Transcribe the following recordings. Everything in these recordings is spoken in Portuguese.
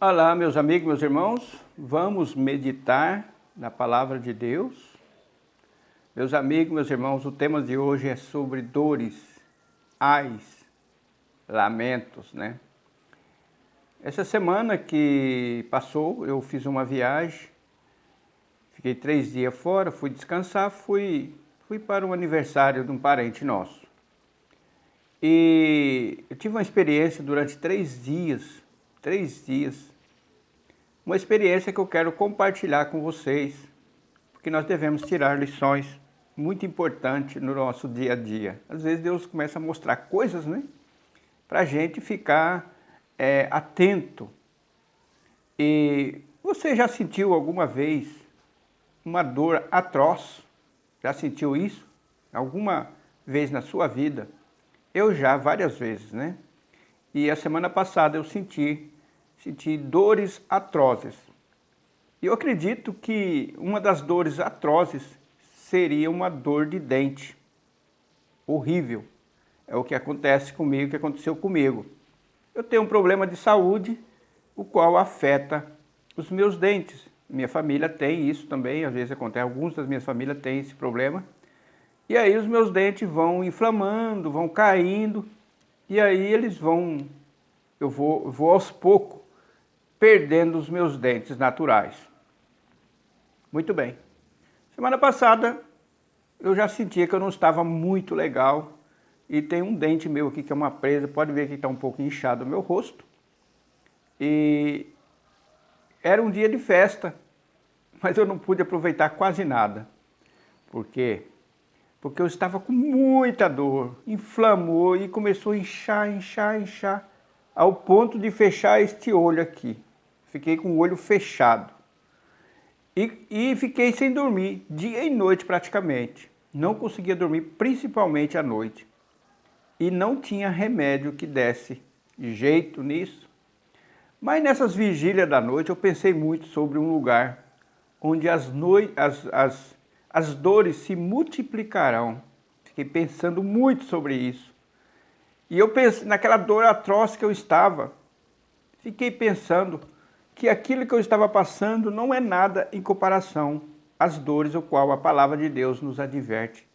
Olá, meus amigos, meus irmãos, vamos meditar na Palavra de Deus. Meus amigos, meus irmãos, o tema de hoje é sobre dores, ais, lamentos, né? Essa semana que passou, eu fiz uma viagem, fiquei 3 dias fora, fui descansar, fui para o aniversário de um parente nosso. E eu tive uma experiência durante 3 dias, uma experiência que eu quero compartilhar com vocês, porque nós devemos tirar lições muito importantes no nosso dia a dia. Às vezes Deus começa a mostrar coisas, né, para a gente ficar atento. E você já sentiu alguma vez uma dor atroz? Já sentiu isso? Alguma vez na sua vida? Eu já, várias vezes, né? E a semana passada eu senti dores atrozes. E eu acredito que uma das dores atrozes seria uma dor de dente. Horrível. É o que acontece comigo, que aconteceu comigo. Eu tenho um problema de saúde, o qual afeta os meus dentes. Minha família tem isso também, às vezes acontece, alguns das minhas famílias têm esse problema. E aí os meus dentes vão inflamando, vão caindo, e aí eu vou aos poucos perdendo os meus dentes naturais. Muito bem. Semana passada eu já sentia que eu não estava muito legal e tem um dente meu aqui que é uma presa, pode ver que está um pouco inchado o meu rosto. E era um dia de festa, mas eu não pude aproveitar quase nada. Por quê? Porque eu estava com muita dor, inflamou e começou a inchar, ao ponto de fechar este olho aqui. Fiquei com o olho fechado. E fiquei sem dormir, dia e noite praticamente. Não conseguia dormir, principalmente à noite. E não tinha remédio que desse jeito nisso. Mas nessas vigílias da noite eu pensei muito sobre um lugar onde as dores se multiplicarão. Fiquei pensando muito sobre isso. E eu pensei, naquela dor atroz que eu estava, fiquei pensando que aquilo que eu estava passando não é nada em comparação às dores o qual a palavra de Deus nos adverte,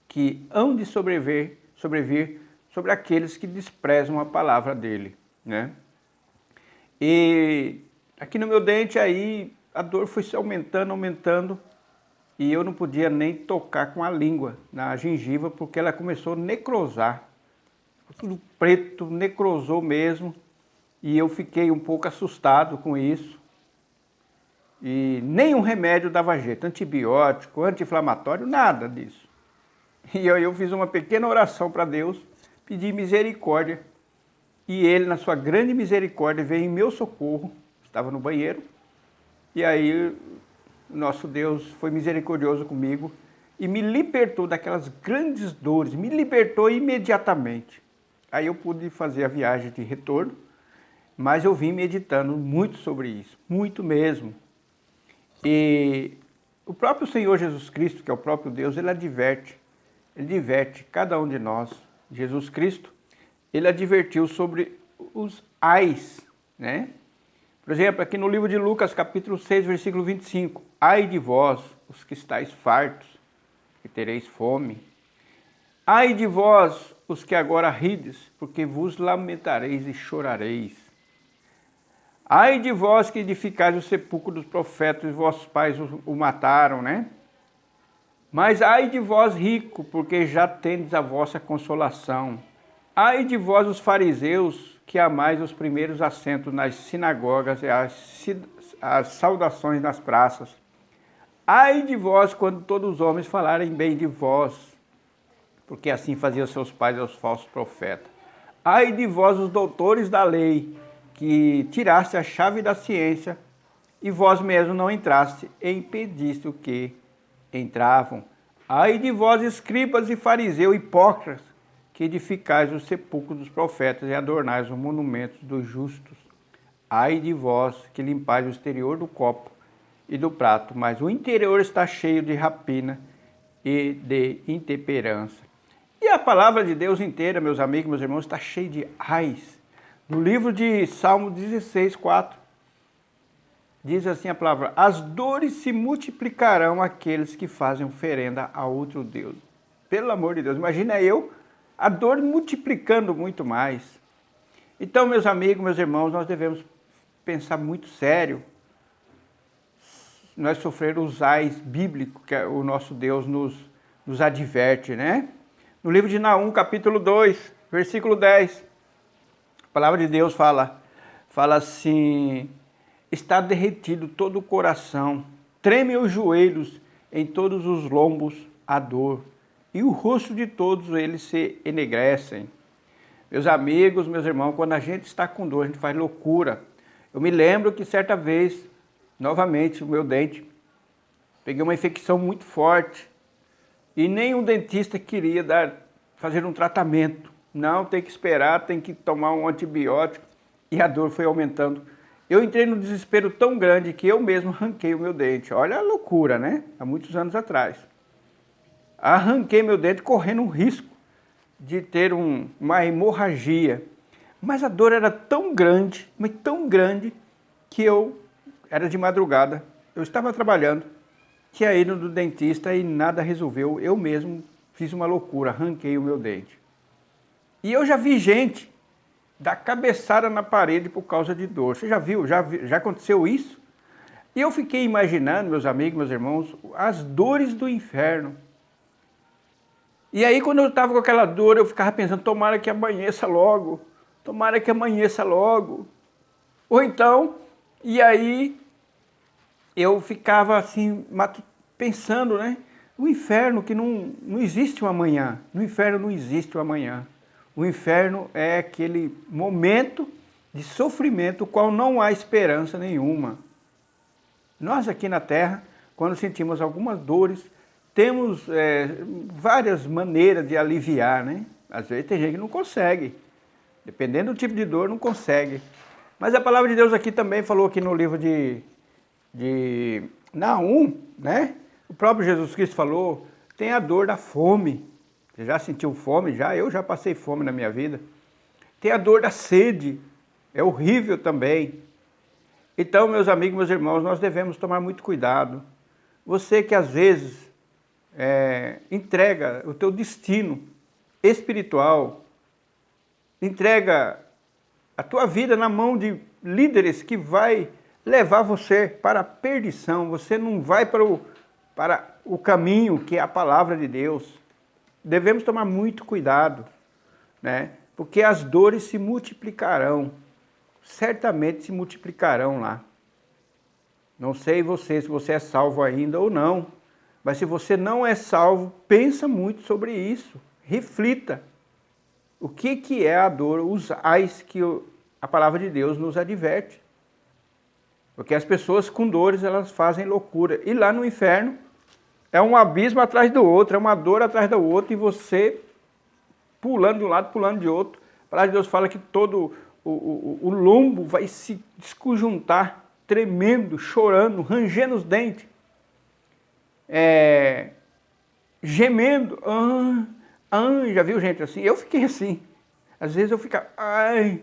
que hão de sobrevir sobre aqueles que desprezam a palavra dele, né? E aqui no meu dente aí a dor foi se aumentando, e eu não podia nem tocar com a língua na gengiva porque ela começou a necrosar. Tudo preto, necrosou mesmo. E eu fiquei um pouco assustado com isso. E nenhum remédio dava jeito, antibiótico, anti-inflamatório, nada disso. E aí eu fiz uma pequena oração para Deus, pedi misericórdia. E Ele, na sua grande misericórdia, veio em meu socorro. Estava no banheiro. E aí o nosso Deus foi misericordioso comigo e me libertou daquelas grandes dores, me libertou imediatamente. Aí eu pude fazer a viagem de retorno. Mas eu vim meditando muito sobre isso, muito mesmo. E o próprio Senhor Jesus Cristo, que é o próprio Deus, ele diverte cada um de nós. Jesus Cristo, ele advertiu sobre os ais, né? Por exemplo, aqui no livro de Lucas, capítulo 6, versículo 25. Ai de vós, os que estáis fartos, que tereis fome. Ai de vós, os que agora rides, porque vos lamentareis e chorareis. Ai de vós que edificais o sepulcro dos profetas, e vossos pais o mataram, né? Mas ai de vós rico, porque já tendes a vossa consolação. Ai de vós os fariseus, que amais os primeiros assentos nas sinagogas e as saudações nas praças. Ai de vós quando todos os homens falarem bem de vós, porque assim faziam seus pais aos falsos profetas. Ai de vós os doutores da lei, que tiraste a chave da ciência, e vós mesmo não entraste, e impediste o que entravam. Ai de vós, escribas e fariseus hipócritas, que edificais os sepulcros dos profetas e adornais os monumentos dos justos. Ai de vós, que limpais o exterior do copo e do prato, mas o interior está cheio de rapina e de intemperança. E a palavra de Deus inteira, meus amigos, meus irmãos, está cheia de ais. No livro de Salmo 16, 4, Diz assim a palavra: as dores se multiplicarão àqueles que fazem oferenda a outro Deus. Pelo amor de Deus, imagina eu, a dor multiplicando muito mais. Então, meus amigos, meus irmãos, nós devemos pensar muito sério. Nós sofrer os ais bíblicos que o nosso Deus nos adverte, né? No livro de Naum, capítulo 2, versículo 10, a palavra de Deus fala assim: está derretido todo o coração, tremem os joelhos em todos os lombos a dor, e o rosto de todos eles se enegrecem. Meus amigos, meus irmãos, quando a gente está com dor, a gente faz loucura. Eu me lembro que certa vez, novamente, o meu dente, peguei uma infecção muito forte, e nenhum dentista queria fazer um tratamento. Não, tem que esperar, tem que tomar um antibiótico, e a dor foi aumentando. Eu entrei num desespero tão grande que eu mesmo arranquei o meu dente. Olha a loucura, né? Há muitos anos atrás. Arranquei meu dente correndo um risco de ter uma hemorragia. Mas a dor era tão grande, mas tão grande, que era de madrugada, eu estava trabalhando, tinha ido no dentista e nada resolveu. Eu mesmo fiz uma loucura, arranquei o meu dente. E eu já vi gente dar cabeçada na parede por causa de dor. Você já viu? Já aconteceu isso? E eu fiquei imaginando, meus amigos, meus irmãos, as dores do inferno. E aí, quando eu estava com aquela dor, eu ficava pensando: tomara que amanheça logo, tomara que amanheça logo. Ou então, e aí eu ficava assim, pensando, né? O inferno, que não existe um amanhã. No inferno não existe um amanhã. O inferno é aquele momento de sofrimento, o qual não há esperança nenhuma. Nós aqui na Terra, quando sentimos algumas dores, temos várias maneiras de aliviar, né? Às vezes tem gente que não consegue. Dependendo do tipo de dor, não consegue. Mas a palavra de Deus aqui também falou aqui no livro de Naum, né? O próprio Jesus Cristo falou: tem a dor da fome. Você já sentiu fome? Eu já passei fome na minha vida. Tem a dor da sede. É horrível também. Então, meus amigos, meus irmãos, nós devemos tomar muito cuidado. Você que às vezes entrega o teu destino espiritual, entrega a tua vida na mão de líderes que vai levar você para a perdição. Você não vai para o caminho que é a palavra de Deus. Devemos tomar muito cuidado, né? Porque as dores se multiplicarão, certamente se multiplicarão lá. Não sei se você é salvo ainda ou não, mas se você não é salvo, pensa muito sobre isso, reflita. O que é a dor, os ais que a palavra de Deus nos adverte. Porque as pessoas com dores, elas fazem loucura. E lá no inferno, é um abismo atrás do outro, é uma dor atrás do outro, e você pulando de um lado, pulando de outro. A palavra de Deus fala que todo o lombo vai se desconjuntar, tremendo, chorando, rangendo os dentes, gemendo. Já viu gente assim? Eu fiquei assim. Às vezes eu ficava, ai.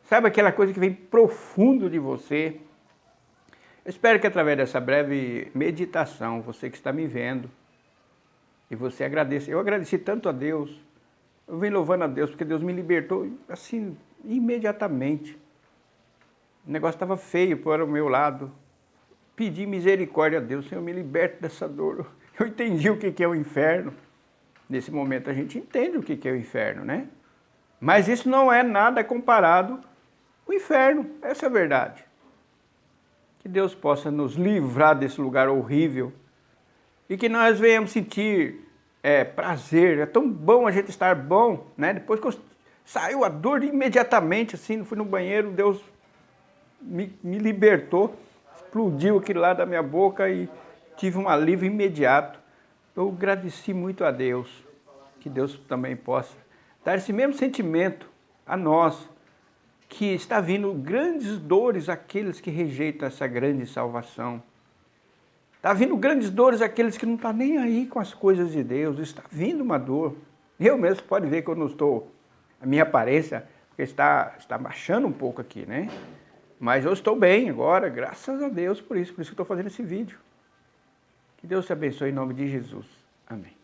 Sabe aquela coisa que vem profundo de você? Eu espero que através dessa breve meditação, você que está me vendo, e você agradeça. Eu agradeci tanto a Deus, eu vim louvando a Deus, porque Deus me libertou assim, imediatamente. O negócio estava feio para o meu lado. Pedi misericórdia a Deus: Senhor, me liberte dessa dor. Eu entendi o que é o inferno. Nesse momento a gente entende o que é o inferno, né? Mas isso não é nada comparado ao inferno, essa é a verdade. Que Deus possa nos livrar desse lugar horrível e que nós venhamos sentir prazer. É tão bom a gente estar bom, né? Depois que saiu a dor imediatamente, assim, fui no banheiro, Deus me libertou, explodiu aquilo lá da minha boca e tive um alívio imediato. Eu agradeci muito a Deus, que Deus também possa dar esse mesmo sentimento a nós, que está vindo grandes dores àqueles que rejeitam essa grande salvação. Está vindo grandes dores àqueles que não estão nem aí com as coisas de Deus. Está vindo uma dor. Eu mesmo, pode ver que eu não estou, a minha aparência, porque está baixando um pouco aqui, né? Mas eu estou bem agora, graças a Deus por isso que eu estou fazendo esse vídeo. Que Deus te abençoe em nome de Jesus. Amém.